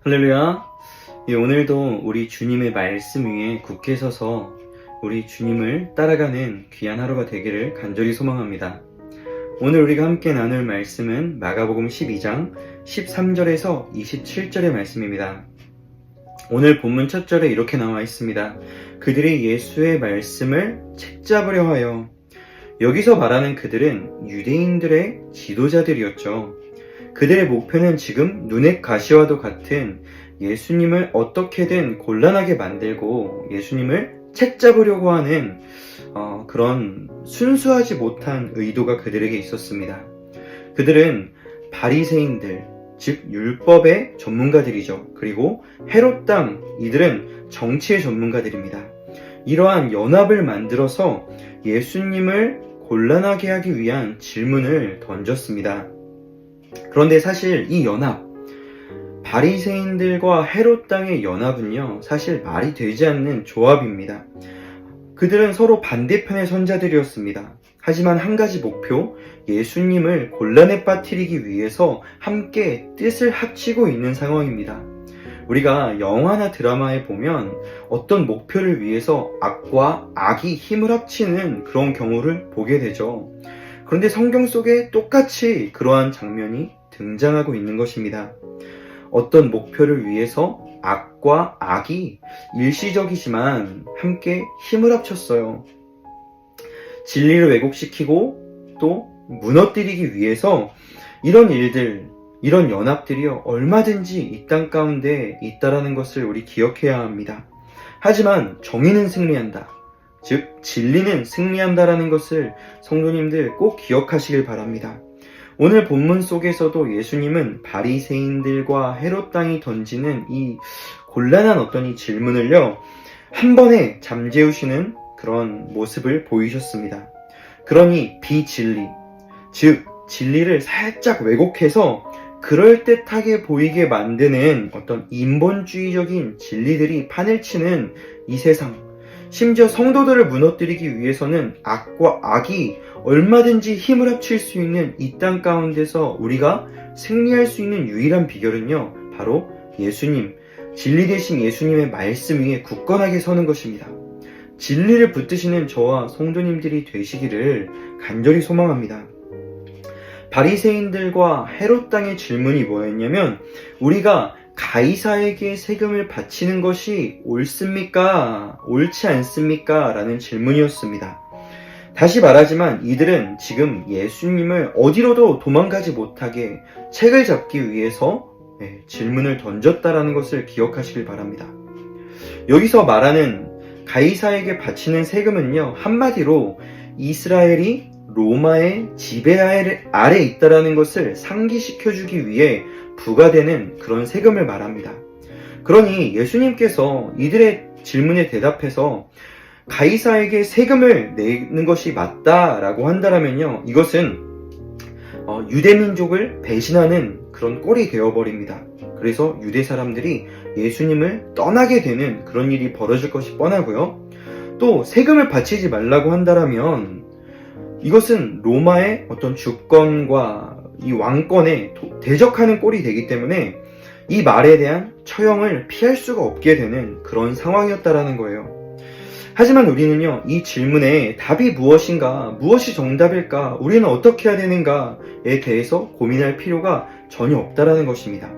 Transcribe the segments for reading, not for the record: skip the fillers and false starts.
할렐루야. 오늘도 우리 주님의 말씀 위에 굳게 서서 우리 주님을 따라가는 귀한 하루가 되기를 간절히 소망합니다. 오늘 우리가 함께 나눌 말씀은 마가복음 12장 13절에서 27절의 말씀입니다. 오늘 본문 첫 절에 이렇게 나와 있습니다. 그들이 예수의 말씀을 책잡으려 하여. 여기서 말하는 그들은 유대인들의 지도자들이었죠. 그들의 목표는 지금 눈의 가시와도 같은 예수님을 어떻게든 곤란하게 만들고 예수님을 책잡으려고 하는 그런 순수하지 못한 의도가 그들에게 있었습니다. 그들은 바리새인들, 즉 율법의 전문가들이죠. 그리고 헤롯 당, 이들은 정치의 전문가들입니다. 이러한 연합을 만들어서 예수님을 곤란하게 하기 위한 질문을 던졌습니다. 그런데 사실 이 연합, 바리새인들과 헤롯 당의 연합은요, 사실 말이 되지 않는 조합입니다. 그들은 서로 반대편의 선자들이었습니다. 하지만 한 가지 목표, 예수님을 곤란에 빠뜨리기 위해서 함께 뜻을 합치고 있는 상황입니다. 우리가 영화나 드라마에 보면 어떤 목표를 위해서 악과 악이 힘을 합치는 그런 경우를 보게 되죠. 그런데 성경 속에 똑같이 그러한 장면이 등장하고 있는 것입니다. 어떤 목표를 위해서 악과 악이 일시적이지만 함께 힘을 합쳤어요. 진리를 왜곡시키고 또 무너뜨리기 위해서 이런 일들, 이런 연합들이요, 얼마든지 이 땅 가운데 있다라는 것을 우리 기억해야 합니다. 하지만 정의는 승리한다. 즉 진리는 승리한다라는 것을 성도님들 꼭 기억하시길 바랍니다. 오늘 본문 속에서도 예수님은 바리새인들과 헤롯 당이 던지는 이 곤란한 어떤 이 질문을요, 한 번에 잠재우시는 그런 모습을 보이셨습니다. 그러니 비진리, 즉 진리를 살짝 왜곡해서 그럴듯하게 보이게 만드는 어떤 인본주의적인 진리들이 판을 치는 이 세상, 심지어 성도들을 무너뜨리기 위해서는 악과 악이 얼마든지 힘을 합칠 수 있는 이 땅 가운데서 우리가 승리할 수 있는 유일한 비결은요, 바로 예수님, 진리 되신 예수님의 말씀 위에 굳건하게 서는 것입니다. 진리를 붙드시는 저와 성도님들이 되시기를 간절히 소망합니다. 바리새인들과 헤롯 당의 질문이 뭐였냐면, 우리가 가이사에게 세금을 바치는 것이 옳습니까? 옳지 않습니까? 라는 질문이었습니다. 다시 말하지만 이들은 지금 예수님을 어디로도 도망가지 못하게 책을 잡기 위해서 질문을 던졌다라는 것을 기억하시길 바랍니다. 여기서 말하는 가이사에게 바치는 세금은요, 한마디로 이스라엘이 로마의 지배 아래 있다라는 것을 상기시켜주기 위해 부과되는 그런 세금을 말합니다. 그러니 예수님께서 이들의 질문에 대답해서 가이사에게 세금을 내는 것이 맞다라고 한다면요, 이것은 유대민족을 배신하는 그런 꼴이 되어버립니다. 그래서 유대 사람들이 예수님을 떠나게 되는 그런 일이 벌어질 것이 뻔하고요. 또 세금을 바치지 말라고 한다면 이것은 로마의 어떤 주권과 이 왕권에 대적하는 꼴이 되기 때문에 이 말에 대한 처형을 피할 수가 없게 되는 그런 상황이었다라는 거예요. 하지만 우리는요, 이 질문에 답이 무엇인가, 무엇이 정답일까, 우리는 어떻게 해야 되는가에 대해서 고민할 필요가 전혀 없다라는 것입니다.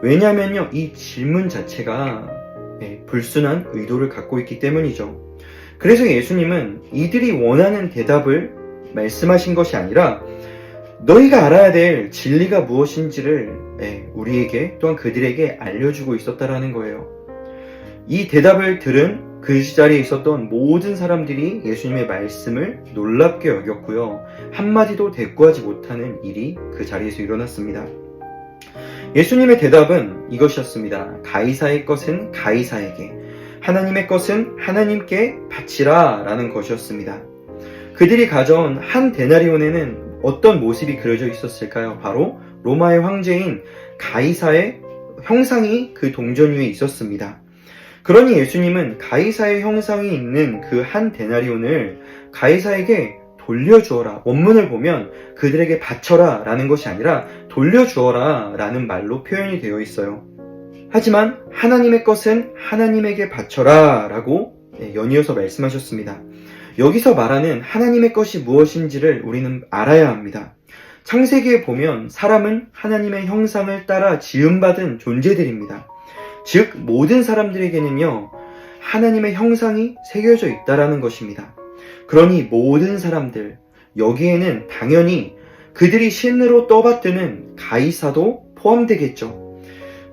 왜냐하면요, 이 질문 자체가 불순한 의도를 갖고 있기 때문이죠. 그래서 예수님은 이들이 원하는 대답을 말씀하신 것이 아니라 너희가 알아야 될 진리가 무엇인지를 우리에게 또한 그들에게 알려주고 있었다라는 거예요. 이 대답을 들은 그 자리에 있었던 모든 사람들이 예수님의 말씀을 놀랍게 여겼고요, 한마디도 대꾸하지 못하는 일이 그 자리에서 일어났습니다. 예수님의 대답은 이것이었습니다. 가이사의 것은 가이사에게, 하나님의 것은 하나님께 바치라 라는 것이었습니다. 그들이 가져온 한 데나리온에는 어떤 모습이 그려져 있었을까요? 바로 로마의 황제인 가이사의 형상이 그 동전 위에 있었습니다. 그러니 예수님은 가이사의 형상이 있는 그 한 데나리온을 가이사에게 돌려주어라. 원문을 보면 그들에게 바쳐라 라는 것이 아니라 돌려주어라 라는 말로 표현이 되어 있어요. 하지만 하나님의 것은 하나님에게 바쳐라 라고 연이어서 말씀하셨습니다. 여기서 말하는 하나님의 것이 무엇인지를 우리는 알아야 합니다. 창세기에 보면 사람은 하나님의 형상을 따라 지음받은 존재들입니다. 즉 모든 사람들에게는요 하나님의 형상이 새겨져 있다라는 것입니다. 그러니 모든 사람들, 여기에는 당연히 그들이 신으로 떠받드는 가이사도 포함되겠죠.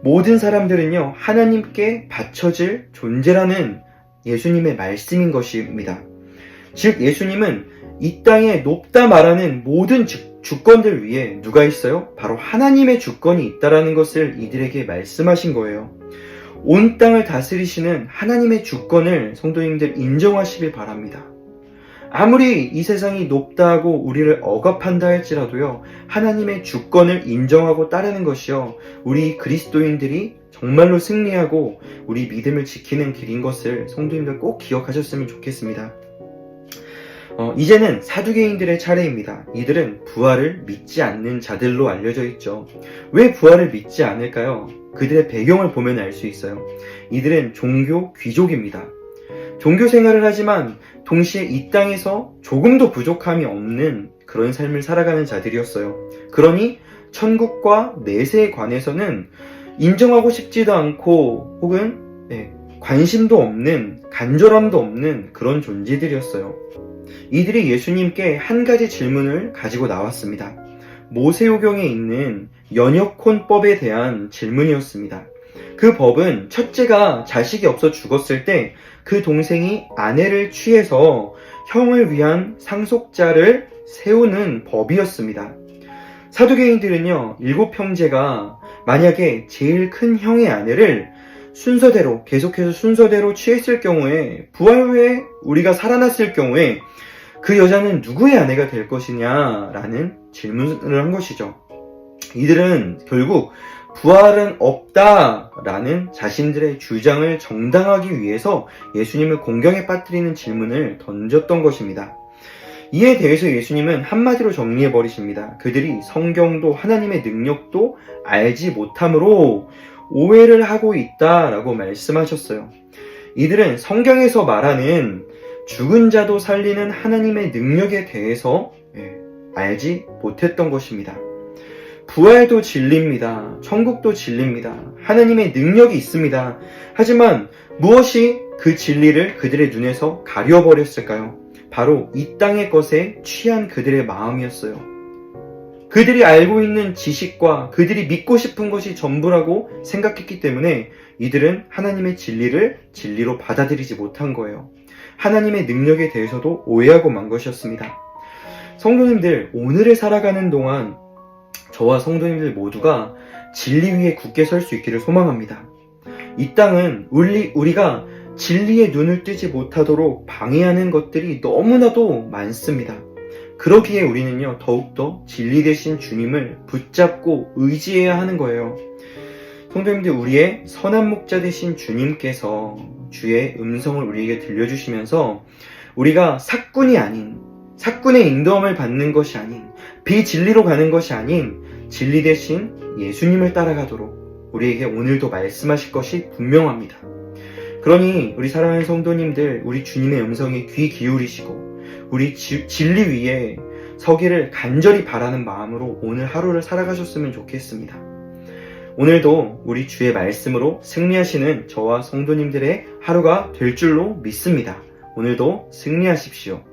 모든 사람들은요 하나님께 바쳐질 존재라는 예수님의 말씀인 것입니다. 즉 예수님은 이 땅에 높다 말하는 모든 주권들 위에 누가 있어요? 바로 하나님의 주권이 있다라는 것을 이들에게 말씀하신 거예요. 온 땅을 다스리시는 하나님의 주권을 성도님들 인정하시길 바랍니다. 아무리 이 세상이 높다 하고 우리를 억압한다 할지라도요 하나님의 주권을 인정하고 따르는 것이요 우리 그리스도인들이 정말로 승리하고 우리 믿음을 지키는 길인 것을 성도님들 꼭 기억하셨으면 좋겠습니다. 이제는 사두개인들의 차례입니다. 이들은 부활을 믿지 않는 자들로 알려져 있죠. 왜 부활을 믿지 않을까요? 그들의 배경을 보면 알 수 있어요. 이들은 종교 귀족입니다. 종교 생활을 하지만 동시에 이 땅에서 조금도 부족함이 없는 그런 삶을 살아가는 자들이었어요. 그러니 천국과 내세에 관해서는 인정하고 싶지도 않고 혹은 관심도 없는, 간절함도 없는 그런 존재들이었어요. 이들이 예수님께 한 가지 질문을 가지고 나왔습니다. 모세오경에 있는 연역혼법에 대한 질문이었습니다. 그 법은 첫째가 자식이 없어 죽었을 때 그 동생이 아내를 취해서 형을 위한 상속자를 세우는 법이었습니다. 사두개인들은요 7형제가 만약에 제일 큰 형의 아내를 계속해서 순서대로 취했을 경우에 부활 후에 우리가 살아났을 경우에 그 여자는 누구의 아내가 될 것이냐라는 질문을 한 것이죠. 이들은 결국 부활은 없다라는 자신들의 주장을 정당하기 위해서 예수님을 공경에 빠뜨리는 질문을 던졌던 것입니다. 이에 대해서 예수님은 한마디로 정리해 버리십니다. 그들이 성경도 하나님의 능력도 알지 못함으로 오해를 하고 있다라고 말씀하셨어요. 이들은 성경에서 말하는 죽은 자도 살리는 하나님의 능력에 대해서 알지 못했던 것입니다. 부활도 진리입니다. 천국도 진리입니다. 하나님의 능력이 있습니다. 하지만 무엇이 그 진리를 그들의 눈에서 가려버렸을까요? 바로 이 땅의 것에 취한 그들의 마음이었어요. 그들이 알고 있는 지식과 그들이 믿고 싶은 것이 전부라고 생각했기 때문에 이들은 하나님의 진리를 진리로 받아들이지 못한 거예요. 하나님의 능력에 대해서도 오해하고 만 것이었습니다. 성도님들, 오늘을 살아가는 동안 저와 성도님들 모두가 진리 위에 굳게 설 수 있기를 소망합니다. 이 땅은 우리가 진리의 눈을 뜨지 못하도록 방해하는 것들이 너무나도 많습니다. 그러기에 우리는요 더욱더 진리 되신 주님을 붙잡고 의지해야 하는 거예요. 성도님들, 우리의 선한 목자 되신 주님께서 주의 음성을 우리에게 들려주시면서 우리가 사꾼의 인도함을 받는 것이 아닌, 비진리로 가는 것이 아닌 진리 대신 예수님을 따라가도록 우리에게 오늘도 말씀하실 것이 분명합니다. 그러니 우리 사랑하는 성도님들, 우리 주님의 음성에 귀 기울이시고 우리 진리 위에 서기를 간절히 바라는 마음으로 오늘 하루를 살아가셨으면 좋겠습니다. 오늘도 우리 주의 말씀으로 승리하시는 저와 성도님들의 하루가 될 줄로 믿습니다. 오늘도 승리하십시오.